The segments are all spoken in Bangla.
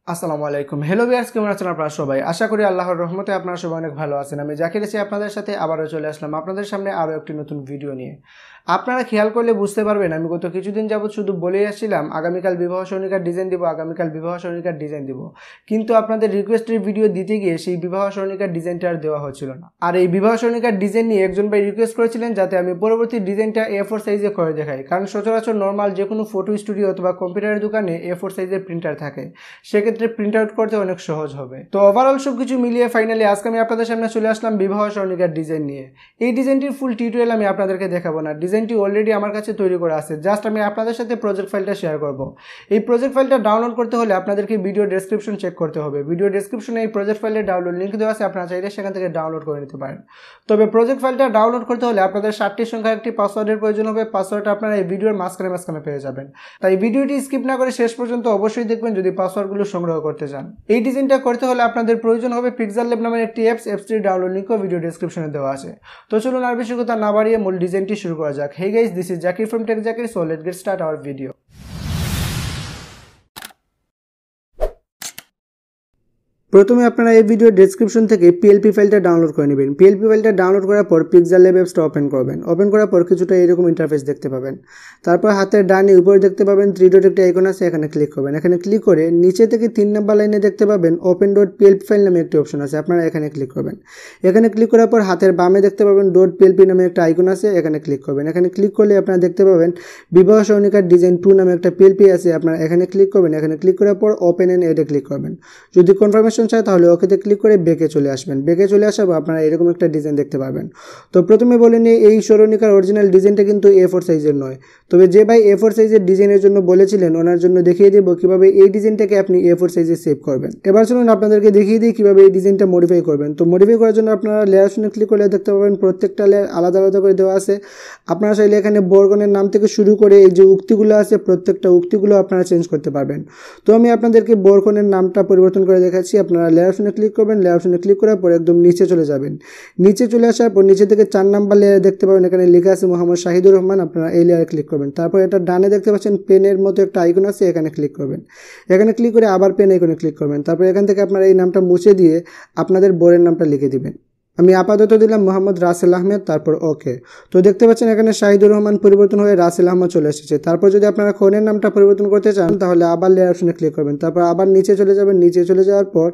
আসসালামু আলাইকুম। হ্যালো ভিউয়ার্স, কেমন আছেন আপনারা সবাই? আশা করি আল্লাহর রহমতে আপনারা সবাই অনেক ভালো আছেন। আমি জাকির আছি আপনাদের সাথে আবারও চলে আসলাম আপনাদের সামনে আরও একটি নতুন ভিডিও নিয়ে। আপনারা খেয়াল করলে বুঝতে পারবেন আমি গত কিছুদিন যাবত শুধু বলেই আসছিলাম আগামীকাল বিবাহ সরণিকার ডিজাইন দিব, আগামীকাল বিবাহ সরণিকার ডিজাইন দিব, কিন্তু আপনাদের রিকোয়েস্টের ভিডিও দিতে গিয়ে সেই বিবাহ সরণিকার ডিজাইনটা আর দেওয়া হচ্ছিল না। আর এই বিবাহ সরণিকার ডিজাইন নিয়ে একজন ভাই রিকোয়েস্ট করেছিলেন যাতে আমি পরবর্তী ডিজাইনটা A4 সাইজে করে দেখাই, কারণ সচরাচর নর্মাল যে কোনো ফটো স্টুডিও অথবা কম্পিউটারের দোকানে A4 সাইজের প্রিন্টার থাকে, সেক্ষেত্রে প্রিন্ট আউট করতে অনেক সহজ হবে। তো ওভারঅল সবকিছু মিলিয়ে ফাইনালি আজকে আমি আপনাদের সামনে চলে আসলাম বিবাহ সরণিকার ডিজাইন নিয়ে। এই ডিজাইনটির ফুল টিউটোরিয়াল আমি আপনাদেরকে দেখাবো না, ডিজাইনটি অলরেডি আমার কাছে তৈরি করা আছে, জাস্ট আমি আপনাদের সাথে প্রজেক্ট ফাইলটা শেয়ার করব। এই প্রজেক্ট ফাইলটা ডাউনলোড করতে হলে আপনাদেরকে ভিডিও ডেসক্রিপশন চেক করতে হবে। ভিডিও ডেসক্রিপশনে এই প্রজেক্ট ফাইলের ডাউনলোড লিঙ্ক দেওয়া আছে, আপনারা চাইলে সেখান থেকে ডাউনলোড করে নিতে পারেন। তবে প্রজেক্ট ফাইলটা ডাউনলোড করতে হলে আপনাদের 7টি সংখ্যার একটি পাসওয়ার্ডের প্রয়োজন হবে। পাসওয়ার্ডটা আপনারা এই ভিডিওর মাঝখানে পেয়ে যাবেন, তাই ভিডিওটি স্কিপ না করে শেষ পর্যন্ত অবশ্যই দেখবেন যদি পাসওয়ার্ডগুলো সংগ্রহ করতে চান। এই ডিজাইনটা করতে হলে আপনাদের প্রয়োজন হবে পিক্সেল ল্যাব নামের একটি অ্যাপসটির ডাউনলোড লিঙ্কও ভিডিও ডেসক্রিপশনে দেওয়া আছে। তো চলুন আর বেশি কথা না বাড়িয়ে মূল ডিজাইনটি শুরু করা যাক। Hey guys, this is Zakir from Tech Jakir, so let's get start our video. প্রথমে আপনারা এই ভিডিও ডেসক্রিপশন থেকে পিএলপি ফাইলটা ডাউনলোড করে নেবেন। পিএলপি ফাইলটা ডাউনলোড করার পর পিক্সেল ল্যাব অ্যাপসটা ওপেন করবেন। ওপেন করার পর কিছুটা এরকম ইন্টারফেস দেখতে পাবেন। তারপর হাতের ডানে উপরে দেখতে পাবেন 3 ডট একটা আইকন আছে, এখানে ক্লিক করবেন। এখানে ক্লিক করে নিচে থেকে 3 নম্বর লাইনে দেখতে পাবেন ওপেন ডট পিএলপি ফাইল নামে একটি অপশন আছে, আপনারা এখানে ক্লিক করবেন। এখানে ক্লিক করার পর হাতের বামে দেখতে পাবেন ডট পিএলপি নামে একটা আইকন আছে, এখানে ক্লিক করবেন। এখানে ক্লিক করলে আপনারা দেখতে পাবেন বিবাহ সরণিকার ডিজাইন 2 নামে একটা পিএলপি আছে, আপনারা এখানে ক্লিক করবেন। এখানে ক্লিক করার পর ওপেন এন্ড এডে ক্লিক করবেন। যদি কনফার্মেশন চায় তাহলে ওকেতে ক্লিক করে বেকে চলে আসবেন। বেকে চলে আসার পর আপনারা এরকম একটা ডিজাইন দেখতে পাবেন। তো প্রথমে বলে নিই, এই সরণিকার অরিজিনাল ডিজাইনটা কিন্তু A4 সাইজের নয়। তবে যে ভাই A4 সাইজের ডিজাইনের জন্য বলেছিলেন ওনার জন্য দেখিয়ে দেব কিভাবে এই ডিজাইনটাকে আপনি A4 সাইজে সেভ করবেন। এবার চলুন আপনাদেরকে দেখিয়ে দিই কিভাবে এই ডিজাইনটা মডিফাই করবেন। তো মডিফাই করার জন্য আপনারা লেয়ার অপশনে ক্লিক করলে দেখতে পাবেন প্রত্যেকটা লেয়ার আলাদা আলাদা করে দেওয়া আছে। আপনারা চাইলে এখানে বর্গনের নাম থেকে শুরু করে এই যে উক্তিগুলো আছে প্রত্যেকটা উক্তিগুলো আপনারা চেঞ্জ করতে পারবেন। তো আমি আপনাদেরকে বর্গনের নামটা পরিবর্তন করে দেখাচ্ছি। আপনারা লেয়ার অপশনে ক্লিক করবেন। লেয়ার অপশনে ক্লিক করার পর একদম নিচে চলে যাবেন। নিচে চলে আসার পর নিচে থেকে 4 নাম্বার লেয়ারে দেখতে পাবেন এখানে লেখা আছে মোহাম্মদ শাহিদুর রহমান, আপনারা এই লেয়ারে ক্লিক করবেন। তারপর এটা ডানে দেখতে পাচ্ছেন পেনের মতো একটা আইকন আছে, এখানে ক্লিক করবেন। এখানে ক্লিক করে আবার পেন আইকনে ক্লিক করবেন। তারপর এখান থেকে আপনারা এই নামটা মুছে দিয়ে আপনাদের বোনের নামটা লিখে দিবেন। আমি আপাতত দিলাম মোহাম্মদ রাসেল আহমেদ, তারপর ওকে। তো দেখতে পাচ্ছেন এখানে শাহিদুর রহমান পরিবর্তন হয়ে রাসেল আহমেদ চলে এসেছে। তারপর যদি আপনারা খনের নামটা পরিবর্তন করতে চান তাহলে আবার লেয়ার অপশনে ক্লিক করবেন। তারপর আবার নিচে চলে যাবেন। নিচে চলে যাওয়ার পর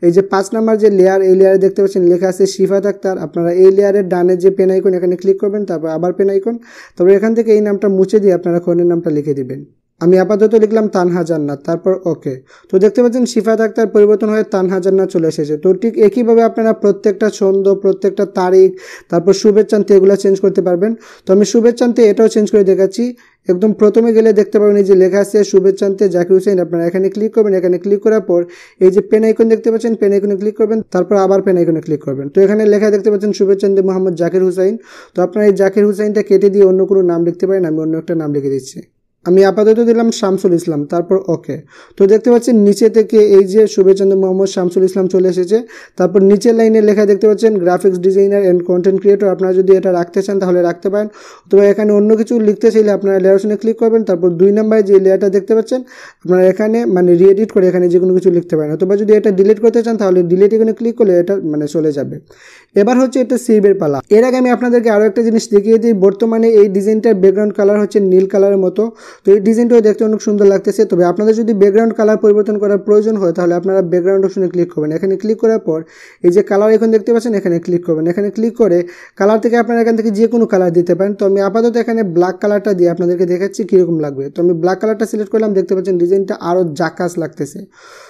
এই যে 5 নাম্বার যে লেয়ার, এই লেয়ারে দেখতে পাচ্ছেন লেখা আছে শিফাত আক্তার, আপনারা এই লেয়ারের ডানে যে পেন আইকন এখানে ক্লিক করবেন। তারপর আবার পেন আইকন, তারপর এখান থেকে এই নামটা মুছে দিয়ে আপনারা খনের নামটা লিখে দিবেন। আমি আপাতত লিখলাম তানহা জান্নাত, তারপর ওকে। তো দেখতে পাচ্ছেন শিফাত আক্তার পরিবর্তন হয়ে তানহা জান্নাত চলে এসেছে। তো ঠিক একইভাবে আপনারা প্রত্যেকটা ছন্দ, প্রত্যেকটা তারিখ, তারপর শুভেচ্ছান্তে এগুলো চেঞ্জ করতে পারবেন। তো আমি শুভেচ্ছান্তে এটাও চেঞ্জ করে দেখাচ্ছি। একদম প্রথমে গেলে দেখতে পাবেন এই যে লেখা আছে শুভেচ্ছান্তে জাকির হোসেন, আপনারা এখানে ক্লিক করবেন। এখানে ক্লিক করার পর এই যে পেন আইকন দেখতে পাচ্ছেন, পেন আইকনে ক্লিক করবেন। তারপর আবার পেন আইকনে ক্লিক করবেন। তো এখানে লেখা দেখতে পাচ্ছেন শুভেচ্ছান্তে মোহাম্মদ জাকির হুসাইন। তো আপনারা এই জাকির হুসাইনটা কেটে দিয়ে অন্য কোনো নাম লিখতে পারেন, আমি অন্য একটা নাম লিখে দিচ্ছি। আমি আপাতত দিলাম শামসুল ইসলাম, তারপর ওকে। তো দেখতে পাচ্ছেন নিচে থেকে এই যে শুভেচ্ছান্দ মোহাম্মদ শামসুল ইসলাম চলে এসেছে। তারপর নিচের লাইনে লেখা দেখতে পাচ্ছেন graphics designer and content creator, আপনারা যদি এটা রাখতে চান তাহলে রাখতে পারেন। তবে এখানে অন্য কিছু লিখতে চাইলে আপনারা লেয়ার অপশনে ক্লিক করবেন। তারপর 2 নম্বরে যে লেয়ারটা দেখতে পাচ্ছেন আপনারা এখানে রিএডিট করে এখানে যে কোনো কিছু লিখতে পারেন। অথবা যদি এটা ডিলিট করতে চান তাহলে ডিলিট এখানে ক্লিক করলে এটা চলে যাবে। এবার হচ্ছে এটা সেভের পালা। এর আগে আমি আপনাদেরকে আরও একটা জিনিস দেখিয়ে দিই। বর্তমানে এই ডিজাইনটার ব্যাকগ্রাউন্ড কালার হচ্ছে নীল কালারের মতো। তো এই ডিজাইনটাও দেখতে অনেক সুন্দর লাগতেছে। তবে আপনাদের যদি ব্যাকগ্রাউন্ড কালার পরিবর্তন করার প্রয়োজন হয় তাহলে আপনারা ব্যাকগ্রাউন্ড অপশনে ক্লিক করবেন। এখানে ক্লিক করার পর এই যে কালার এখন দেখতে পাচ্ছেন এখানে ক্লিক করবেন। এখানে ক্লিক করে কালার থেকে আপনারা এখান থেকে যে কোনো কালার দিতে পারেন। তো আমি আপাতত এখানে ব্ল্যাক কালারটা দিয়ে আপনাদেরকে দেখাচ্ছি কীরকম লাগবে। তো আমি ব্ল্যাক কালারটা সিলেক্ট করলাম। দেখতে পাচ্ছেন ডিজাইনটা আরও জাকাস লাগতেছে।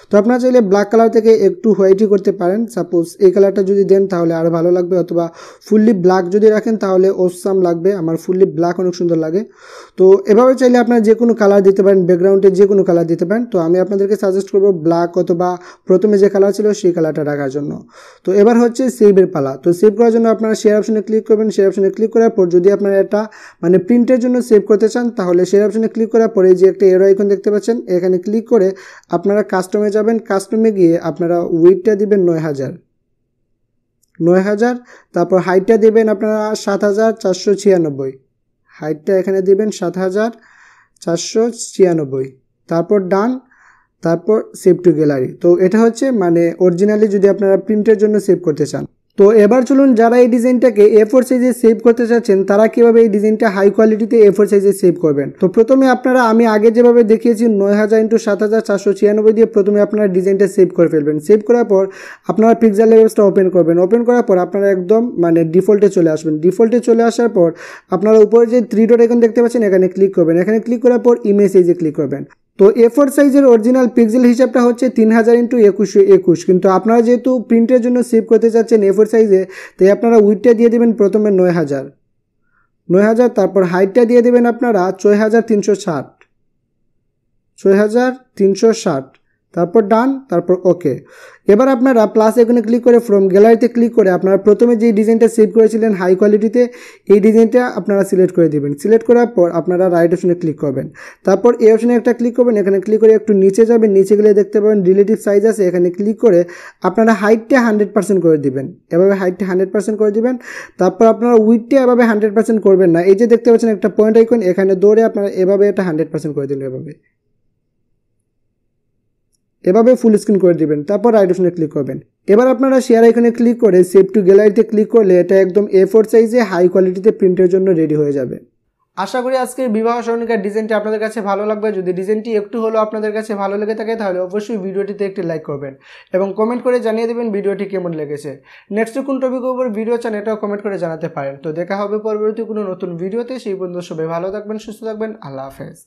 তো আপনারা চাইলে ব্ল্যাক কালার থেকে একটু হোয়াইটই করতে পারেন। সাপোজ এই কালারটা যদি দেন তাহলে আরও ভালো লাগবে, অথবা ফুললি ব্ল্যাক যদি রাখেন তাহলে অসাম লাগবে। আমার ফুললি ব্ল্যাক অনেক সুন্দর লাগে। তো এভাবে চাইলে আপনারা যে কোনো কালার দিতে পারেন, ব্যাকগ্রাউন্ডে যে কোনো কালার দিতে পারেন। তো আমি আপনাদেরকে সাজেস্ট করবো ব্ল্যাক অথবা প্রথমে যে কালার ছিল সেই কালারটা রাখার জন্য। তো এবার হচ্ছে সেভের পালা। তো সেভ করার জন্য আপনারা শেয়ার অপশনে ক্লিক করবেন। শেয়ার অপশনে ক্লিক করার পর যদি আপনারা এটা প্রিন্টের জন্য সেভ করতে চান তাহলে শেয়ার অপশনে ক্লিক করার পরে যে একটা এরো আইকন দেখতে পাচ্ছেন এখানে ক্লিক করে আপনারা কাস্টমে যাবেন। কাস্টমে গিয়ে আপনারা উইডটা দিবেন 9000, তারপর হাইটটা দিবেন আপনারা 7496, হাইটটা এখানে দিবেন 7496, তারপর ডান। তারপর সেভ টু গ্যালারি। তো এটা হচ্ছে মানে অরিজিনালি যদি আপনারা প্রিন্টের জন্য সেভ করতে চান। তো এবার চলুন যারা এই ডিজাইনটাকে A4 সাইজে সেভ করতে চাচ্ছেন তারা কিভাবে এই ডিজাইনটা হাই কোয়ালিটিতে A4 সাইজে সেভ করবেন। তো প্রথমে আপনারা আমি আগে যেভাবে দেখিয়েছি 9000 × 7496 দিয়ে প্রথমে আপনারা ডিজাইনটা সেভ করে ফেলবেন। সেভ করার পর আপনারা পিক্সেল লেভেলসটা ওপেন করবেন। ওপেন করার পর আপনারা একদম মানে ডিফল্টে চলে আসবেন। ডিফল্টে চলে আসার পর আপনারা উপরে যে 3 ডট আইকন দেখতে পাচ্ছেন এখানে ক্লিক করবেন। এখানে ক্লিক করার পর ইমেজ সাইজে ক্লিক করবেন। তো A4 সাইজের অরিজিনাল পিক্সেল হিসাবটা হচ্ছে 3000 × 2121, কিন্তু আপনারা যেহেতু প্রিন্টের জন্য সেভ করতে চাচ্ছেন A4 সাইজে, তাই আপনারা উইডথটা দিয়ে দেবেন প্রথমে 9000, তারপর হাইটটা দিয়ে দেবেন আপনারা 6360, তারপর ডান, তারপর ওকে। এবার আপনারা প্লাস আইকনে ক্লিক করে ফ্রম গ্যালারিতে ক্লিক করে আপনারা প্রথমে যে ডিজাইনটা সেভ করেছিলেন হাই কোয়ালিটিতে এই ডিজাইনটা আপনারা সিলেক্ট করে দিবেন। সিলেক্ট করার পর আপনারা রাইট অপশনে ক্লিক করবেন। তারপর এই অপশনে একটা ক্লিক করবেন। এখানে ক্লিক করে একটু নিচে যাবেন। নিচে গেলে দেখতে পাবেন রিলেটিভ সাইজ আছে, এখানে ক্লিক করে আপনারা হাইটটা 100% করে দিবেন। এভাবে হাইটটা 100% করে দিবেন। তারপর আপনারা উইডথটা এভাবে 100% করবেন না। এই যে দেখতে পাচ্ছেন একটা পয়েন্ট আইকন, এখানে দৌড়ে আপনারা এভাবে এটা 100% করে দিলেন। এভাবে ফুল স্ক্রিন করে দিবেন। তারপর রাইট অপশনে ক্লিক করবেন। এবার আপনারা শেয়ার আইকনে ক্লিক করে সেভ টু গ্যালারিতে ক্লিক করলে এটা একদম A4 সাইজে হাই কোয়ালিটিতে প্রিন্টের জন্য রেডি হয়ে যাবে। আশা করি আজকের বিবাহ সরণিকার ডিজাইনটি আপনাদের কাছে ভালো লাগবে। যদি ডিজাইনটি একটু হলেও আপনাদের কাছে ভালো লেগে থাকে তাহলে অবশ্যই ভিডিওটিতে একটি লাইক করবেন এবং কমেন্ট করে জানিয়ে দেবেন ভিডিওটি কেমন লেগেছে। নেক্সট কোন টপিকের উপর ভিডিও চান এটাও কমেন্ট করে জানাতে পারেন। তো দেখা হবে পরবর্তী কোনো নতুন ভিডিওতে। সেই পর্যন্ত সবাই ভালো থাকবেন, সুস্থ থাকবেন। আল্লাহ হাফেজ।